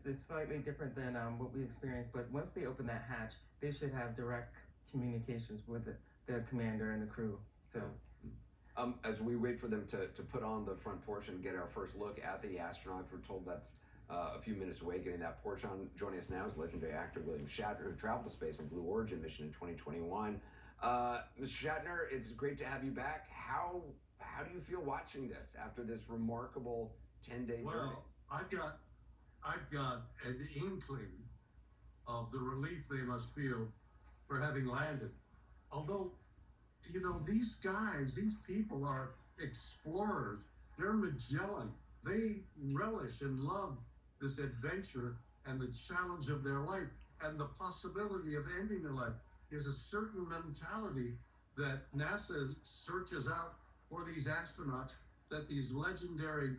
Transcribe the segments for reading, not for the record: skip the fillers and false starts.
is slightly different than what we experienced, but once they open that hatch, they should have direct communications with the commander and the crew. So. As we wait for them to put on the front porch and get our first look at the astronauts, we're told that's a few minutes away, getting that porch on. Joining us now is legendary actor William Shatner, who traveled to space on Blue Origin mission in 2021. Mr. Shatner, it's great to have you back. How do you feel watching this after this remarkable 10-day journey? Well, I've got an inkling of the relief they must feel for having landed. Although, you know, these guys, these people are explorers. They're Magellan. They relish and love this adventure and the challenge of their life and the possibility of ending their life. There's a certain mentality that NASA searches out for these astronauts that these legendary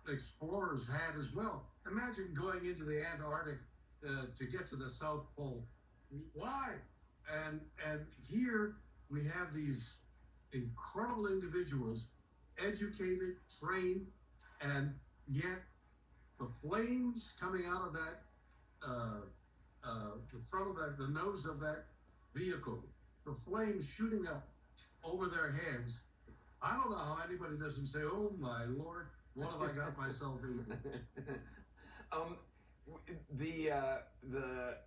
explorers had as well. Imagine going into the Antarctic to get to the South Pole. Why? And here we have these incredible individuals, educated, trained, and yet the flames coming out of that, the front of that, the nose of that vehicle, the flames shooting up over their heads. I don't know how anybody doesn't say, "Oh my Lord, what have I got myself into?"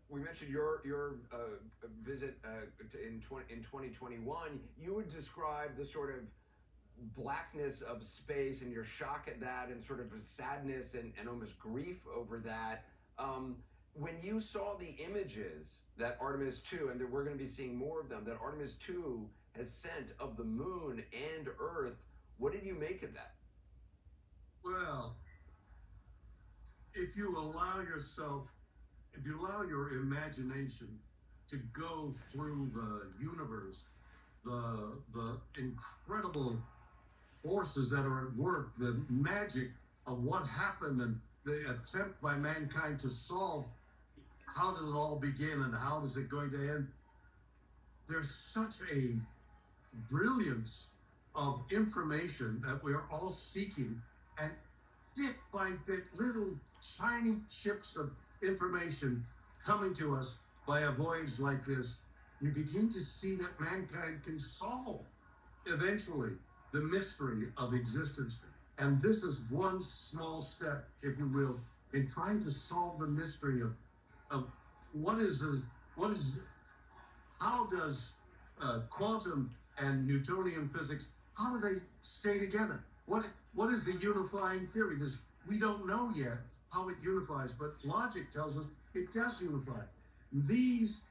We mentioned your visit in 2021. You would describe the sort of blackness of space and your shock at that, and sort of sadness and almost grief over that. When you saw the images that Artemis 2, and that we're going to be seeing more of them, that Artemis 2 has sent of the moon and Earth, what did you make of that? Well, if you allow your imagination to go through the universe, the incredible forces that are at work, the magic of what happened, and the attempt by mankind to solve how did it all begin and how is it going to end. There's such a brilliance of information that we're all seeking, and bit by bit, little tiny chips of information coming to us by a voyage like this, you begin to see that mankind can solve eventually the mystery of existence. And this is one small step, if you will, in trying to solve the mystery of how does quantum and Newtonian physics, how do they stay together? What is the unifying theory? We don't know yet how it unifies, but logic tells us it does unify. These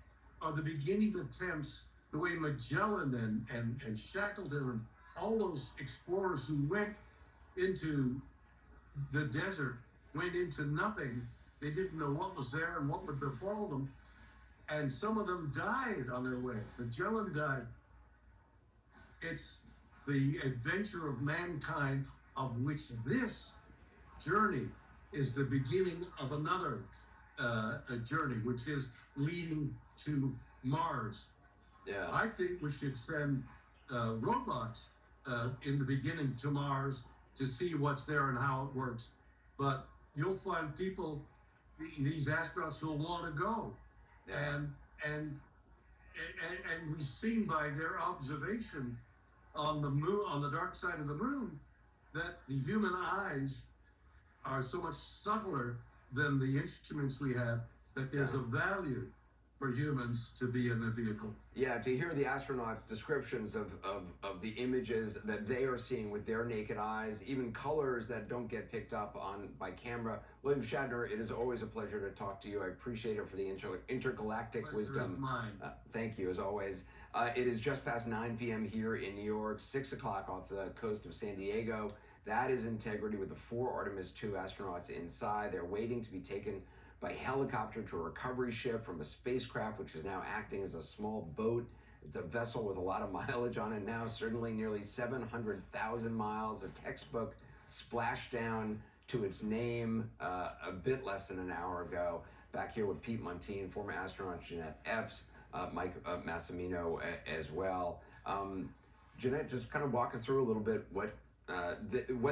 are the beginning attempts, the way Magellan and Shackleton and all those explorers who went into the desert, went into nothing. They didn't know what was there and what would befall them. And some of them died on their way. Magellan died. It's the adventure of mankind, of which this journey is the beginning of another a journey, which is leading to Mars. Yeah. I think we should send robots in the beginning to Mars to see what's there and how it works. But you'll find people, these astronauts, who'll want to go. Yeah. And we've seen by their observation on the moon, on the dark side of the moon, that the human eyes are so much subtler than the instruments we have, that there's a value for humans to be in the vehicle. Yeah, to hear the astronauts' descriptions of the images that they are seeing with their naked eyes, even colors that don't get picked up on by camera. William Shatner, it is always a pleasure to talk to you. I appreciate it for the intergalactic wisdom. Is mine. Thank you, as always. It is just past 9 p.m. here in New York, 6 o'clock off the coast of San Diego. That is Integrity with the 4 Artemis 2 astronauts inside. They're waiting to be taken by helicopter to a recovery ship from a spacecraft, which is now acting as a small boat. It's a vessel with a lot of mileage on it now, certainly nearly 700,000 miles, a textbook splashdown to its name a bit less than an hour ago. Back here with Pete Montine, former astronaut Jeanette Epps, Mike Massimino as well. Jeanette, just kind of walk us through a little bit what